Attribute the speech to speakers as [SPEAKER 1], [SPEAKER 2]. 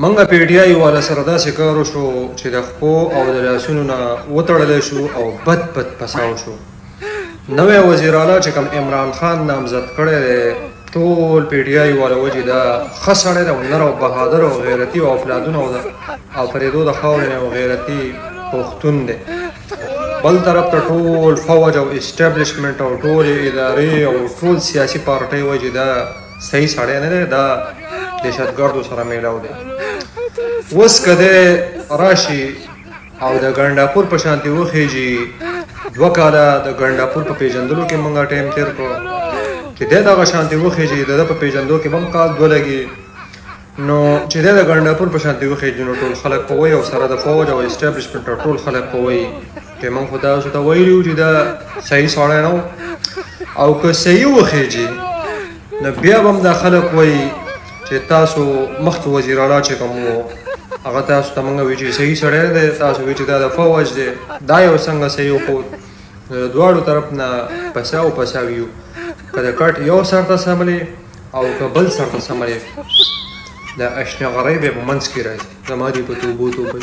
[SPEAKER 1] منګه پیډیای والا سره داسې کار وشو چې د خپو او د لاسونو نه وتړلی شو او بد پساو شو. نوی وزیر اعلی چې کوم عمران خان نامزد کړی دی ټول پیډیای والا وجې دا ښه سړی دی او نر او بهادر او غیرتي او افلاطون او فرېدو د خاورې نه او غیرتي پښتون دی. بل طرف ته ټول فوج او اسټابلیشمنټ او ټولې ادارې او ټول سیاسي پارټۍ وایي چې دا صحیح سړی نه دی، دا دهشتګردو سره میلاو دی. اوس که دی راشي او د ګنډاپور په شانتې وخیږي، 2 کاله د ګنډاپور په پیژندلو کې موږ ټایم تېر کړو، چې دی دغه شانتې وخیږي د ده په پیژندلو کې به هم کال 2 لګي، نو چې دی د ګنډاپور په شانتې وخیږي نو ټول خلک په وایي او سره د فوج او اسټابلیشمنټ او ټول خلک په وایي چې موږ خو تاسو ته ویلي وو چې دا صحیح سړی نه و، او که صحیح وخیږي نو بیا به هم دا خلک وایي چې تاسو مخکې وزیر اعلی چې کوم و هغه تاسو ته موږ وایي چې صحیح سړی نه دی، تاسو وایي چې دا د فوج دی، دا یو څنګه صحیح وښود. د دواړو طرف نه پسا او پساوي یو، که د کټ یو سر ته سملې او که بل سر ته سملې، د اشنغرۍ به په منځ کې راځي. زما دې په توبو توبه